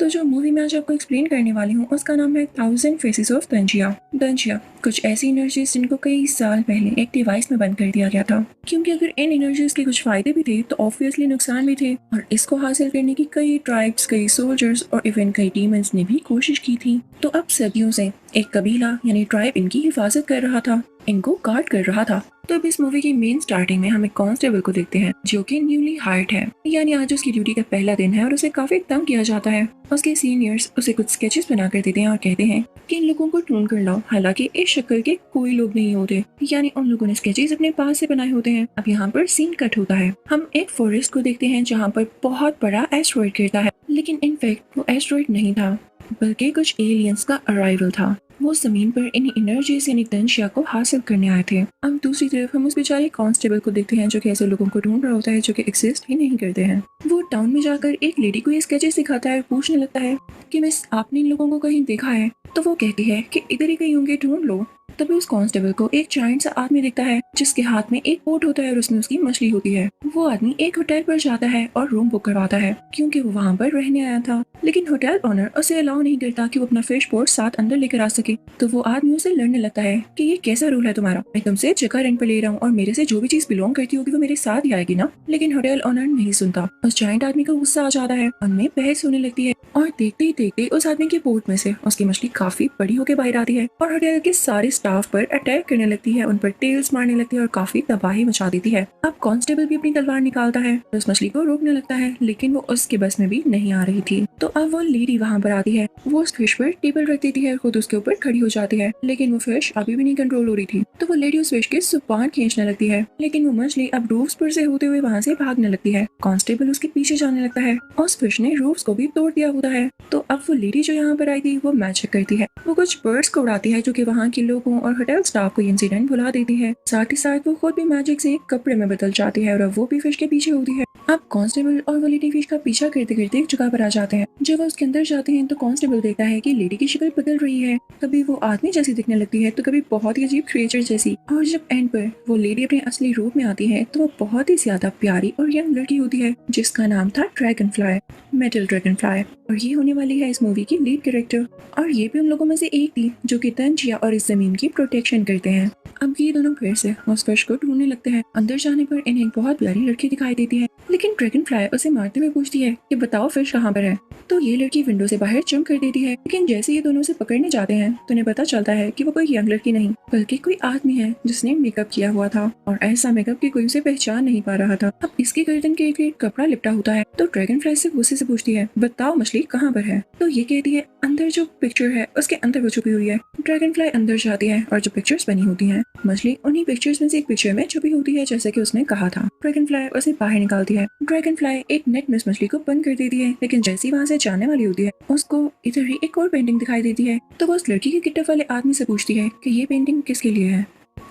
तो जो मूवी मैं आज आपको एक्सप्लेन करने वाली हूँ उसका नाम है 1000 फेसेस ऑफ दंजिया। दंजिया कुछ ऐसी एनर्जीज जिनको कई साल पहले एक डिवाइस में बंद कर दिया गया था, क्योंकि अगर इन एनर्जीज के कुछ फायदे भी थे तो ऑब्वियसली नुकसान भी थे, और इसको हासिल करने की कई ट्राइब्स, कई सोल्जर्स और इवन कई डीमंस ने भी कोशिश की थी। तो अब सदियों से एक कबीला यानी ट्राइब इनकी हिफाजत कर रहा था, इनको गार्ड कर रहा था। तो अब इस मूवी की मेन स्टार्टिंग में हम एक कांस्टेबल को देखते हैं जो कि न्यूली हायर्ड है, यानी आज उसकी ड्यूटी का पहला दिन है और उसे काफी तंग किया जाता है। उसके सीनियर्स उसे कुछ स्केचेस बना कर देते हैं और कहते हैं कि इन लोगों को ढूंढ कर लाओ, हालांकि इस शक्ल के कोई लोग नहीं होते, यानी उन लोगों ने स्केचेस अपने पास से बनाए होते हैं। अब यहाँ पर सीन कट होता है, हम एक फॉरेस्ट को देखते हैं जहाँ पर बहुत बड़ा एस्टेरॉइड गिरता है, लेकिन इनफैक्ट वो एस्टेरॉइड नहीं था बल्कि कुछ एलियंस का अराइवल था। वो जमीन पर इन एनर्जीज यानी दंजिया को हासिल करने आए थे। अब दूसरी तरफ हम उस बेचारे कांस्टेबल को देखते हैं जो कि ऐसे लोगों को ढूंढ रहा होता है जो कि एग्जिस्ट ही नहीं करते हैं। वो टाउन में जाकर एक लेडी को ये स्केचेस दिखाता है, पूछने लगता है कि मिस आपने इन लोगों को कहीं देखा है? तो वो कहती है कि इधर ही कहीं होंगे, ढूंढ लो। तभी उस कांस्टेबल को एक जायंट सा आदमी दिखता है जिसके हाथ में एक बोट होता है और उसमें उसकी मछली होती है। वो आदमी एक होटल पर जाता है और रूम बुक करवाता है क्योंकि वो वहाँ पर रहने आया था, लेकिन होटल ओनर उसे अलाउ नहीं करता कि वो अपना फिश बोट साथ अंदर लेकर आ सके। तो वो आदमी उसे लड़ने लगता है कि ये कैसा रूल है तुम्हारा, मैं तुमसे जगह रेंट पर ले रहा हूँ और मेरे से जो भी चीज बिलोंग करती होगी वो मेरे साथ ही आएगी ना। लेकिन होटल ओनर नहीं सुनता। उस जायंट आदमी को गुस्सा आ जाता है, उनमें बहस होने लगती है और देखते ही देखते उस आदमी के बोट में से उसकी मछली काफी बड़ी होकर बाहर आती है और होटल के सारे स्टाफ पर अटैक करने लगती है, उन पर टेल्स मारने लगती है और काफी तबाही मचा देती है। अब कांस्टेबल भी अपनी तलवार निकालता है, उस मछली को रोकने लगता है, लेकिन वो उसके बस में भी नहीं आ रही थी। तो अब वो लेडी वहाँ पर आती है, वो उस फिश पर टेबल रख देती है, खुद उसके ऊपर खड़ी हो जाती है, लेकिन वो फिश अभी भी नहीं कंट्रोल हो रही थी। तो वो लेडी उस फिश के जुबान खींचने लगती है, लेकिन वो मछली अब रूफ्स पर से होते हुए वहाँ से भागने लगती है। कांस्टेबल उसके पीछे जाने लगता है, उस फिश ने रूफ्स को भी तोड़ दिया होता है। तो अब वो लेडी जो यहाँ पर आई थी वो मैजिक करती है, वो कुछ बर्ड्स को उड़ाती है जो कि वहाँ के लोगों और होटल स्टाफ को इंसिडेंट भुला देती है। साथ ही साथ वो खुद भी मैजिक से एक कपड़े में बदल जाती है और अब वो भी फिश के पीछे होती है। अब कांस्टेबल और वो लेडी फिश का पीछा करते करते एक जगह पर आ जाते हैं। जब वो उसके अंदर जाते हैं तो कांस्टेबल देखता है कि लेडी की शक्ल बदल रही है, कभी वो आदमी जैसी दिखने लगती है तो कभी बहुत ही अजीब क्रिएचर जैसी, और जब एंड पर वो लेडी अपने असली रूप में आती है तो वो बहुत ही ज्यादा प्यारी और यंग लड़की होती है जिसका नाम था dragon fly, metal dragon fly. और ये होने वाली है इस मूवी की लीड कैरेक्टर, और ये भी उन लोगों में से एक थी जो कि दंजिया और इस जमीन की प्रोटेक्शन करते हैं। अब ये दोनों फिर से उस फिश को ढूंढने लगते हैं। अंदर जाने पर इन्हें एक बहुत प्यारी लड़की दिखाई देती है, लेकिन ड्रैगन फ्लाई उसे मारते हुए पूछती है कि बताओ फिश कहाँ पर है। तो ये लड़की विंडो से बाहर जंप कर देती है, लेकिन जैसे ये दोनों उसे पकड़ने जाते हैं तो उन्हें पता चलता है कि वो कोई यंग लड़की नहीं बल्कि कोई आदमी है जिसने मेकअप किया हुआ था, और ऐसा मेकअप कि कोई उसे पहचान नहीं पा रहा था। अब इसकी गर्दन के इर्द-गिर्द कपड़ा लिपटा होता है। तो ड्रैगन फ्लाई से गुस्से से पूछती है बताओ मछली कहाँ पर है। तो ये कहती है अंदर जो पिक्चर है उसके अंदर वो छुपी हुई है। ड्रैगन फ्लाई अंदर जाती है और जो पिक्चर्स बनी होती हैं मछली उन्हीं पिक्चर्स में से एक पिक्चर में छुपी होती है जैसे कि उसने कहा था। ड्रैगन फ्लाई उसे बाहर निकालती है। ड्रैगन फ्लाई एक नेट में उस मछली को बंद कर देती है, लेकिन जैसे ही वहाँ से जाने वाली होती है उसको इधर ही एक और पेंटिंग दिखाई देती है। तो वो उस लड़की के गिटअप वाले आदमी से पूछती है कि ये पेंटिंग किसके लिए है।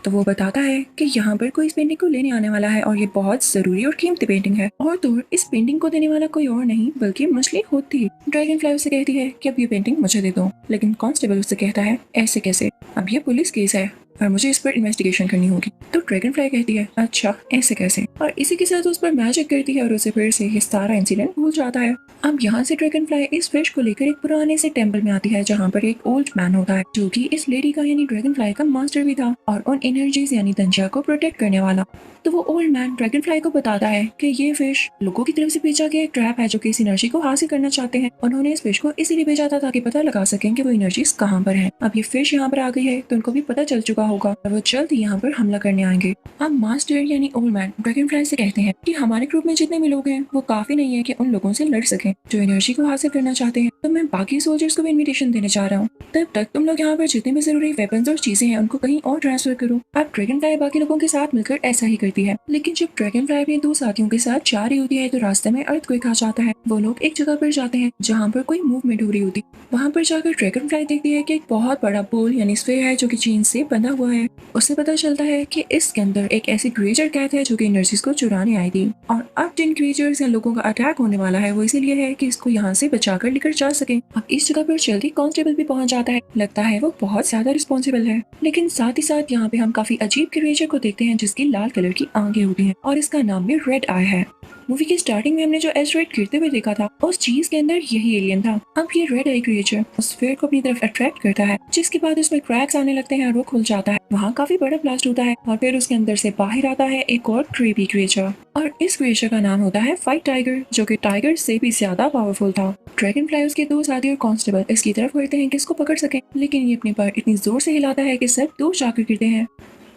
तो वो बताता है कि यहाँ पर कोई इस पेंटिंग को लेने आने वाला है और ये बहुत जरूरी और कीमती पेंटिंग है, और तो इस पेंटिंग को देने वाला कोई और नहीं बल्कि मछली खुद थी। ड्रैगन फ्लाई उससे कहती है कि अब ये पेंटिंग मुझे दे दो, लेकिन कांस्टेबल उससे कहता है ऐसे कैसे, अब ये पुलिस केस है और मुझे इस पर इन्वेस्टिगेशन करनी होगी। तो ड्रैगन फ्लाई कहती है अच्छा ऐसे कैसे, और इसी के साथ उस पर मैजिक करती है और उसे फिर से ये सारा इंसिडेंट भूल जाता है। अब यहाँ से ड्रैगन फ्लाई इस फिश को लेकर एक पुराने से टेम्पल में आती है जहाँ पर एक ओल्ड मैन होता है जो कि इस लेडी का यानी ड्रैगन फ्लाई का मास्टर भी था और उन एनर्जीज यानी दंजिया को प्रोटेक्ट करने वाला। तो वो ओल्ड मैन ड्रैगन फ्लाई को बताता है कि ये फिश लोगों की तरफ से भेजा गया एक ट्रैप है जो कि इस एनर्जी को हासिल करना चाहते हैं। उन्होंने इस फिश को इसीलिए भेजा था ताकि पता लगा सकें कि वो एनर्जीज कहाँ पर है। अब ये फिश यहाँ पर आ गई है तो उनको भी पता चल चुका होगा और वो जल्द यहाँ पर हमला करने आएंगे। अब मास्टर यानी ओल्ड मैन ड्रैगन फ्लाई से कहते हैं कि हमारे ग्रुप में जितने भी लोग हैं वो काफी नहीं है कि उन लोगों से लड़ सकें जो एनर्जी को हासिल करना चाहते हैं, तो मैं बाकी सोल्जर्स को भी इन्विटेशन देने जा रहा हूँ। तब तक तुम लोग यहाँ पर जितने भी जरूरी वेपन्स और चीजें हैं उनको कहीं और ट्रांसफर करो। अब ड्रैगन फ्लाई बाकी लोगों के साथ मिलकर ऐसा ही करती है, लेकिन जब ड्रैगन फ्लाई अपने दो साथियों के साथ जा रही होती है तो रास्ते में अर्थक्वेक आ जाता है। वो लोग एक जगह पर जाते हैं जहाँ पर कोई मूवमेंट हो रही होती। वहाँ पर जाकर ड्रैगन फ्लाई देखती है कि एक बहुत बड़ा बोल यानी स्फीयर है जो कि चीन से बंधा हुआ है। उससे पता चलता है कि इसके अंदर एक ऐसी क्रिएचर कैद है जो कि एनर्जीज को चुराने आई थी, और अब जिन क्रिएचर्स या लोगों का अटैक होने वाला है वो इसीलिए है कि इसको यहाँ से बचाकर लेकर जा सके। अब इस जगह पर जल्दी कांस्टेबल भी पहुंच जाता है, लगता है वो बहुत ज्यादा रिस्पॉन्सिबल है, लेकिन साथ ही साथ यहाँ पे हम काफी अजीब क्रिएचर को देखते हैं जिसकी लाल कलर की आंखें होती हैं और इसका नाम भी रेड आई है। मूवी के स्टार्टिंग में हमने जो एस्टेरॉइड गिरते हुए देखा था उस चीज के अंदर यही एलियन था। अब ये रेड आई क्रिएचर उस स्फीयर को अपनी तरफ अट्रैक्ट करता है, जिसके बाद उसमें क्रैक्स आने लगते हैं और वो खुल जाता है। वहाँ काफी बड़ा ब्लास्ट होता है और फिर उसके अंदर से बाहर आता है एक और क्रीपी क्रिएचर, और इस क्रिएचर का नाम होता है फाइट टाइगर, जो कि टाइगर से भी ज्यादा पावरफुल था। ड्रैगन फ्लाई उसके दो साथी और कांस्टेबल इसकी तरफ बढ़ते हैं कि इसको पकड़ सके, लेकिन ये अपने पैर इतनी जोर से हिलाता है कि सब दूर जाकर गिरते हैं।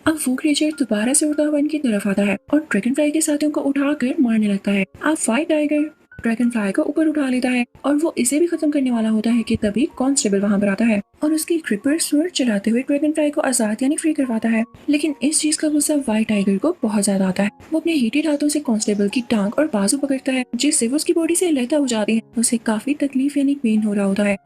अब वो क्रिएचर दोबारा से उड़ता हुआ इनकी तरफ आता है और ड्रैगन फ्लाई के साथियों को उठाकर मारने लगता है। अब फाइट टाइगर ड्रैगन फ्लाई को ऊपर उठा लेता है और वो इसे भी खत्म करने वाला होता है कि तभी कांस्टेबल वहां पर आता है और उसकी क्रिपर स्वर्ड चलाते हुए ड्रैगन फ्लाई को आजाद यानी फ्री करवाता है। लेकिन इस चीज का गुस्सा व्हाइट टाइगर को बहुत ज्यादा आता है। वो अपने हीटेड हाथों से कांस्टेबल की टांग और बाजू पकड़ता है, जिससे वो उसकी बॉडी से लहता हो जाती है। उसे काफी तकलीफ यानी पेन हो रहा होता है,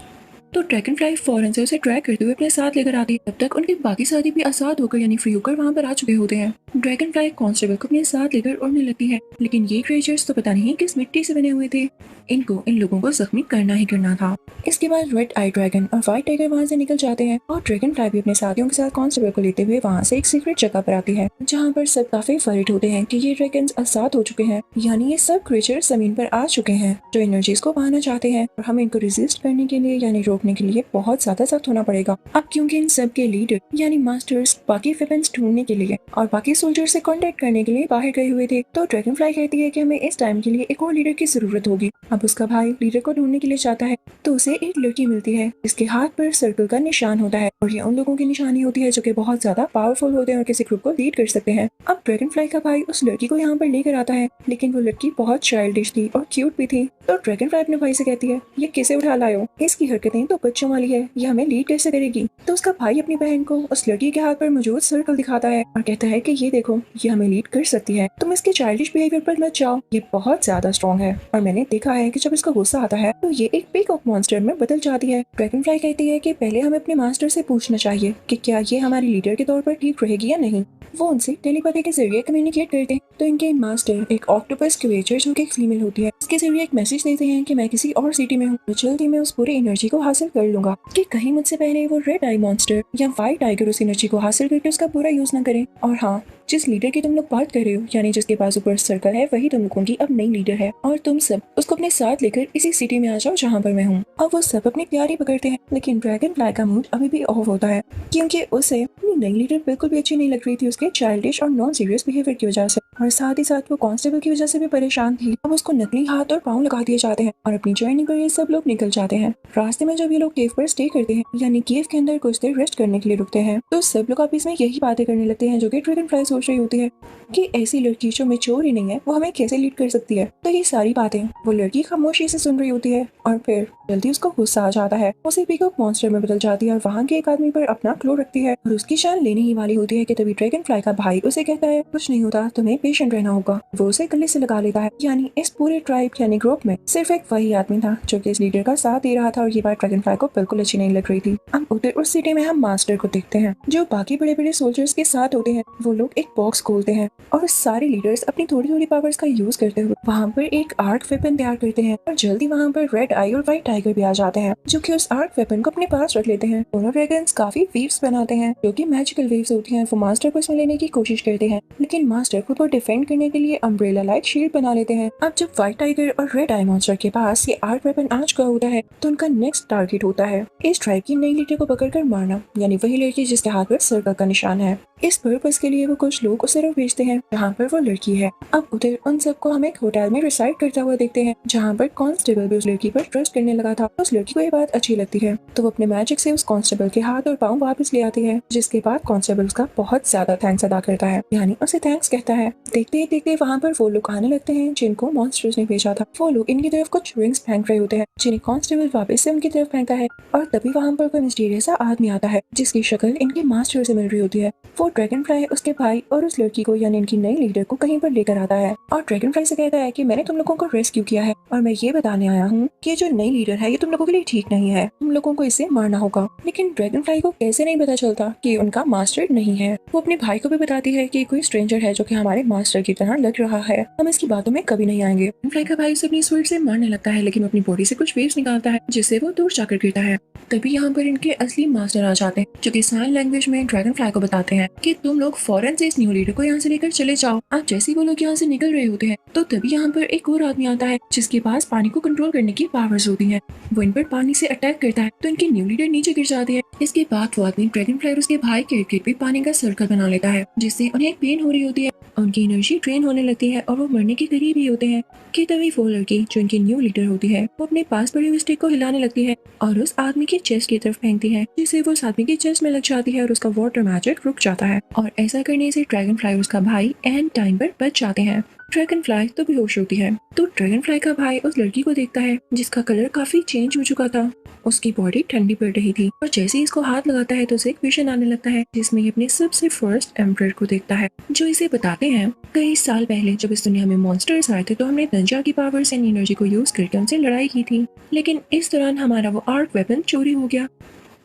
तो ड्रैगन फ्लाई फौरन से उसे ट्रैक करते हुए अपने साथ लेकर आती है। तब तक उनके बाकी साथी भी आजाद होकर यानी फ्री होकर वहां पर आ चुके होते हैं। ड्रैगन फ्लाई कांस्टेबल को अपने साथ लेकर उड़ने लगती है, लेकिन ये क्रिएचर्स तो पता नहीं किस मिट्टी से बने हुए थे, इनको इन लोगों को जख्मी करना ही करना था। इसके बाद रेड आई ड्रैगन और व्हाइट टाइगर वहां से निकल जाते हैं और ड्रैगन फ्लाई भी अपने साथियों के साथ कांस्टेबल को लेते हुए वहां से एक सीक्रेट जगह पर आती है, जहाँ पर सब काफी वरीड होते हैं कि ये ड्रैगन्स आजाद हो चुके हैं, यानी ये सब क्रिएचर्स जमीन पर आ चुके हैं जो एनर्जीज को बहाना चाहते हैं, और हमें इनको रेजिस्ट करने के लिए यानी रोकने के लिए बहुत ज्यादा सख्त होना पड़ेगा। अब क्योंकि इन सब के लीडर यानी मास्टर्स बाकी वेपन्स ढूंढने के लिए और बाकी सोल्जर से कांटेक्ट करने के लिए बाहर गए हुए थे, तो ड्रैगन फ्लाई कहती है कि हमें इस टाइम के लिए एक और लीडर की जरूरत होगी। अब उसका भाई लीडर को ढूंढने के लिए जाता है, तो उसे एक लड़की मिलती है जिसके हाथ पर सर्कल का निशान होता है, और ये उन लोगों की निशानी होती है जो कि बहुत ज्यादा पावरफुल होते हैं और किसी ग्रुप को लीड कर सकते हैं। अब ड्रैगन फ्लाई का भाई उस लड़की को यहाँ पर लेकर आता है, लेकिन वो लड़की बहुत चाइल्डिश थी और क्यूट भी थी। तो ड्रैगन फ्लाई अपने भाई से कहती है, ये किसे उठा लाए हो, इसकी हरकतें तो बच्चों वाली है, ये हमें लीड कैसे करेगी। तो उसका भाई अपनी बहन को उस लड़की के हाथ पर मौजूद सर्कल दिखाता है और कहता है कि ये देखो, ये हमें लीड कर सकती है, तुम इसके चाइल्डिश बिहेवियर पर मत जाओ, ये बहुत ज्यादा स्ट्रॉन्ग है और मैंने देखा है कि जब इसका गुस्सा आता है तो ये एक पीकॉक मॉन्स्टर में बदल जाती है। ड्रैगन फ्लाई कहती है कि पहले हमें अपने मास्टर से पूछना चाहिए कि क्या ये हमारी लीडर के तौर पर ठीक रहेगी या नहीं। वो उनसे टेलीपैथी के जरिए कम्युनिकेट करते हैं, तो इनके मास्टर एक ऑक्टोपस क्रिएचर जो कि एक फीमेल होती है, इसके जरिए एक मैसेज देते हैं कि मैं किसी और सिटी में हूँ, तो जल्दी मैं उस पूरी एनर्जी को हासिल कर लूंगा, कि कहीं मुझसे पहले वो रेड आई मॉन्स्टर या व्हाइट टाइगर उस एनर्जी को हासिल करके उसका पूरा यूज न करें। और हाँ, जिस लीडर की तुम लोग बात कर रहे हो यानी जिसके पास ऊपर सर्कल है, वही तुम लोगों की अब नई लीडर है, और तुम सब उसको अपने साथ लेकर इसी सिटी में आ जाओ जहाँ पर मैं हूँ। अब वो सब अपनी तैयारी पकड़ते हैं, लेकिन ड्रैगन फ्लाई का मूड अभी भी ऑफ होता है, क्योंकि उसे अपनी नई लीडर बिल्कुल भी अच्छी नहीं लग रही थी उसके चाइल्डिश और नॉन सीरियस बिहेवियर की वजह से, और साथ ही साथ वो कांस्टेबल की वजह से भी परेशान थी। अब उसको नकली हाथ और पाँव लगा दिए जाते हैं और अपनी जर्नी पर ये सब लोग निकल जाते हैं। रास्ते में जब ये लोग केव पर स्टे करते हैं यानी केव के अंदर कुछ देर रेस्ट करने के लिए रुकते हैं, तो सब लोग आपस में यही बातें करने लगते हैं जो कि ड्रैगन फ्लाई सोच रही होती है कि ऐसी लड़की जो मेच्योर ही नहीं है वो हमें कैसे लीड कर सकती है। तो ये सारी बातें वो लड़की खामोशी से सुन रही होती है और फिर जल्दी उसको गुस्सा आ जाता है, उसे पीकॉक मॉन्स्टर में बदल जाती है और वहाँ के एक आदमी पर अपना क्लो रखती है और उसकी जान लेने ही वाली होती है कि तभी ड्रैगन फ्लाई का भाई उसे कहता है, कुछ नहीं होता, तुम्हें पेशेंट रहना होगा। वो उसे गले से लगा लेता है, यानी इस पूरे ट्राइब यानी ग्रुप में सिर्फ एक वही आदमी था जो कि इस लीडर का साथ दे रहा था, और ये बात ड्रैगन फ्लाई को बिल्कुल अच्छी नहीं लग रही थी। अब उधर उस सिटी में हम मास्टर को देखते हैं जो बाकी बड़े बड़े सोल्जर्स के साथ होते हैं। वो लोग एक बॉक्स खोलते हैं और सारे लीडर्स अपनी थोड़ी थोड़ी पावर्स का यूज करते हुए वहाँ पर एक आर्क वेपन तैयार करते हैं, और जल्दी वहाँ पर रेड आई और व्हाइट टाइगर भी आ जाते हैं जो कि उस आर्क वेपन को अपने पास रख लेते हैं। दोनों ड्रैगन्स काफी वेव्स बनाते हैं जो कि मैजिकल वेव्स होती हैं। वो मास्टर को इसमें लेने की कोशिश करते हैं, लेकिन मास्टर खुद को डिफेंड करने के लिए अम्ब्रेला लाइक शील्ड बना लेते हैं। अब जब व्हाइट टाइगर और रेड आई मॉन्स्टर के पास ये आर्क वेपन आ चुका होता है, तो उनका नेक्स्ट टारगेट होता है इस ट्राइब की नई लीडर को पकड़कर मारना, यानी वही लड़की जिसके हाथ पर सर्कल का निशान है। इस पर्पस के लिए वो कुछ लोग उसे रोक भेजते हैं जहाँ पर वो लड़की है। अब उधर उन सबको हम एक होटल में रिसाइड करता हुआ देखते हैं जहाँ पर कांस्टेबल भी उस लड़की पर ट्रस्ट करने लगा था। उस लड़की को ये बात अच्छी लगती है, तो वो अपने मैजिक से उस कांस्टेबल के हाथ और पाँव वापस ले आती है, जिसके बाद कांस्टेबल उसका बहुत ज्यादा थैंक्स अदा करता है, यानी उसे थैंक्स कहता है। देखते ही देखते वहाँ पर वो लोग आने लगते हैं जिनको मॉन्स्टर्स ने भेजा था। वो लोग इनकी तरफ कुछ रिंग्स फेंक रहे होते हैं जिन्हें कांस्टेबल वापस से उनकी तरफ फेंकता है, और तभी वहाँ पर कोई मिस्टीरियस सा आदमी आता है जिसकी शक्ल इनके मास्टर से मिल रही होती है। वो ड्रैगन फ्लाई उसके भाई और उस लड़की को यानी इनकी नई लीडर को कहीं पर लेकर आता है, और ड्रैगन फ्लाई से कहता है कि मैंने तुम लोगों को रेस्क्यू किया है और मैं ये बताने आया हूँ कि जो नई लीडर है ये तुम लोगों के लिए ठीक नहीं है, तुम लोगों को इसे मारना होगा। लेकिन ड्रैगन फ्लाई को कैसे नहीं पता चलता कि उनका मास्टर नहीं है। वो अपने भाई को भी बताती है कि कोई स्ट्रेंजर है जो कि हमारे मास्टर की तरह लग रहा है, हम इसकी बातों में कभी नहीं आएंगे। फ्लाई का भाई उसे अपनी स्वर्ड से मारने लगता है, लेकिन अपनी बॉडी से कुछ वेव्स निकालता है जिससे वो दूर जाकर गिरता है। तभी यहाँ पर इनके असली मास्टर आ जाते हैं जो कि साइन लैंग्वेज में ड्रैगन फ्लाई को बताते हैं कि तुम लोग फौरन से इस इस न्यू लीडर को यहाँ से लेकर चले जाओ। आप जैसे ही वो लोग यहाँ से निकल रहे होते हैं तो तभी यहाँ पर एक और आदमी आता है जिसके पास पानी को कंट्रोल करने की पावर्स होती हैं। वो इन पर पानी से अटैक करता है तो इनके न्यू लीडर नीचे गिर जाते हैं। इसके बाद वो आदमी ड्रैगन फ्लाई और उसके भाई के इर्द गिर्द भी पानी का सर्कल बना लेता है जिससे उन्हें पेन हो रही होती है, उनकी एनर्जी ड्रेन होने लगती है और वो मरने के करीब ही होते हैं कि तभी वो लड़की जो इनकी न्यू लीडर होती है वो अपने पास पड़ी हुई स्टिक को हिलाने लगती है और उस आदमी के चेस्ट की तरफ फेंकती है जिससे वो उस आदमी के चेस्ट में लग जाती है और उसका वाटर मैजिक रुक जाता है। और ऐसा करने से ड्रैगन फ्लाई और उसका भाई एंड टाइम पर बच जाते हैं। ड्रैगन फ्लाई तो बेहोश होती है तो ड्रैगन फ्लाई का भाई उस लड़की को देखता है जिसका कलर काफी चेंज हो चुका था। उसकी बॉडी ठंडी पड़ रही थी और जैसे ही इसको हाथ लगाता है तो उसे एक विजन आने लगता है जिसमें ये अपने सबसे फर्स्ट एम्परर को देखता है जो इसे बताते हैं कई साल पहले जब इस दुनिया में मॉन्स्टर्स आए थे तो हमने दंजा की पावर्स एंड एनर्जी को यूज करके उनसे लड़ाई की थी, लेकिन इस दौरान हमारा वो आर्क वेपन चोरी हो गया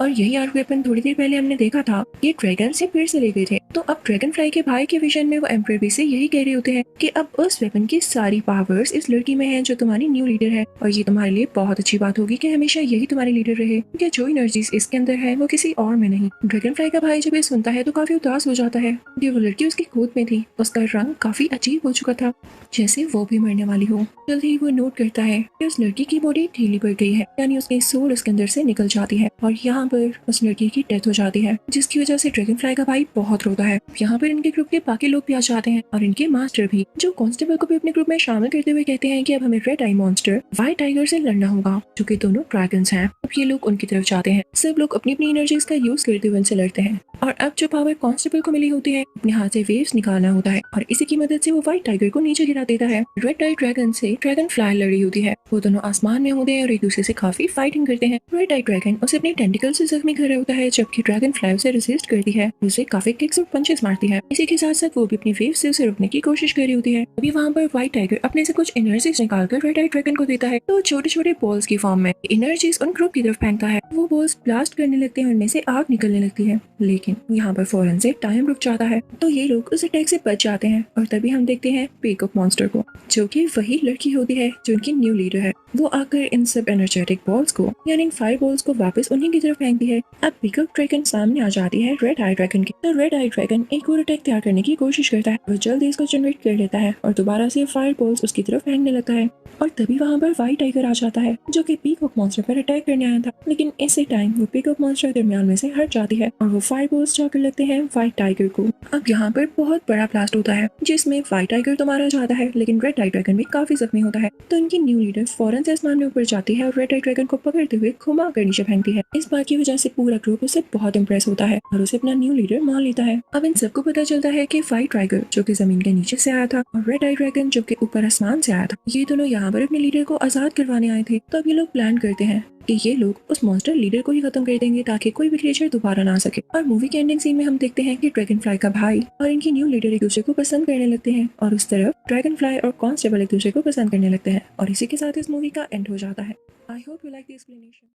और यही आर्क वेपन थोड़ी देर पहले हमने देखा था ये ड्रैगन से फिर से ले गए थे। तो अब ड्रैगन फ्लाई के भाई के विजन में वो एम्परर भी से यही कह रहे होते हैं कि अब उस वेपन की सारी पावर्स इस लड़की में हैं जो तुम्हारी न्यू लीडर है और ये तुम्हारे लिए बहुत अच्छी बात होगी कि हमेशा यही तुम्हारी लीडर रहे क्योंकि जो एनर्जीज इसके अंदर है वो किसी और में नहीं। ड्रैगन फ्लाई का भाई जब ये सुनता है तो काफी उदास हो जाता है कि वो लड़की उसकी गोद में थी, उसका रंग काफी अजीब हो चुका था जैसे वो भी मरने वाली हो। जल्द ही वो नोट करता है कि उस लड़की की बॉडी ढीली पड़ गई है यानी उसकी सोल उसके अंदर से निकल जाती है और यहाँ पर उस लड़की की डेथ हो जाती है जिसकी वजह से ड्रैगन फ्लाई का भाई बहुत रोता है। यहाँ पर इनके ग्रुप के बाकी लोग भी आ जाते हैं और इनके मास्टर भी जो कांस्टेबल को भी अपने ग्रुप में शामिल करते हुए कहते हैं कि अब हमें रेड आई मॉन्स्टर व्हाइट टाइगर से लड़ना होगा जो कि दोनों ड्रैगन्स हैं। अब ये लोग उनकी तरफ जाते हैं, सब लोग अपनी अपनी एनर्जीज का यूज करते हुए उनसे लड़ते हैं और अब जो पावर कांस्टेबल को मिली होती है अपने हाथ से वेव्स निकालना होता है और इसी की मदद से वो व्हाइट टाइगर को नीचे गिरा देता है। रेड आई ड्रैगन से ड्रैगन फ्लाई लड़ी होती है, वो दोनों आसमान में होते हैं और एक दूसरे से काफी फाइटिंग करते हैं। रेड आई ड्रैगन उसे अपने टेंटिकल से जख्मी कर रहा होता है जबकि ड्रैगन फ्लाई उसे रेसिस्ट करती है, उसे काफी किक्स और पंचेस मारती है। इसी के साथ साथ वो भी अपनी वेव से उसे रोकने की कोशिश कर रही होती है। अभी वहाँ पर व्हाइट टाइगर अपने से कुछ एनर्जीज निकालकर रेड आई ड्रैगन को देता है तो छोटे छोटे बॉल्स की फॉर्म में एनर्जीज उन ग्रुप की तरफ फेंकता है। वो बॉल्स ब्लास्ट करने लगते हैं, उनमें से आग निकलने लगती है, लेकिन यहाँ पर फौरन से टाइम रुक जाता है तो ये लोग उस अटैक से बच जाते हैं और तभी हम देखते हैं पीकॉक मॉन्स्टर को जो कि वही लड़की होती है जो उनकी न्यू लीडर है। वो आकर इन सब एनर्जेटिक बॉल्स को यानी इन फायर बॉल्स को वापस उन्हीं की तरफ फेंकती है। अब पीकॉक ड्रैगन सामने आ जाती है रेड आई ड्रैगन की तो रेड आई ड्रैगन एक और अटैक तैयार करने की कोशिश करता है। वो जल्दी इसको जनरेट कर लेता है और दोबारा से फायर बॉल्स उसकी तरफ फेंकने लगता है और तभी वहाँ पर व्हाइट टाइगर आ जाता है जो कि पीकॉक मॉन्स्टर पर अटैक करने आया था, लेकिन इसी टाइम वो पीकॉक मॉन्स्टर दरमियान में से हट जाती है और वो फायर बॉल्स जाकर लगते हैं व्हाइट टाइगर को। अब यहाँ पर बहुत बड़ा ब्लास्ट होता है जिसमें व्हाइट टाइगर तो मारा जाता है लेकिन रेड आई ड्रैगन भी काफी जख्मी होता है तो इनकी न्यू लीडर फौरन से आसमान में ऊपर जाती है और रेड आई ड्रैगन को पकड़ते हुए घुमा कर नीचे फेंकती है। इस बात की वजह से पूरा ग्रुप उससे बहुत इंप्रेस होता है और उसे अपना न्यू लीडर मान लेता है। अब इन सबको पता चलता है कि व्हाइट टाइगर जो कि जमीन के नीचे से आया था और रेड आई ड्रैगन जो कि ऊपर आसमान से आया था ये दोनों यहाँ पर अपने लीडर को आजाद करवाने आए थे। तो अब ये लोग प्लान करते हैं कि ये लोग उस मॉन्स्टर लीडर को ही खत्म कर देंगे ताकि कोई भी क्रिएचर दोबारा ना आ सके। और मूवी के एंडिंग सीन में हम देखते हैं कि ड्रैगन फ्लाई का भाई और इनकी न्यू लीडर एक दूसरे को पसंद करने लगते हैं और उस तरफ ड्रैगन फ्लाई और कांस्टेबल एक दूसरे को पसंद करने लगते हैं और इसी के साथ इस मूवी का एंड हो जाता है। I hope you like the explanation.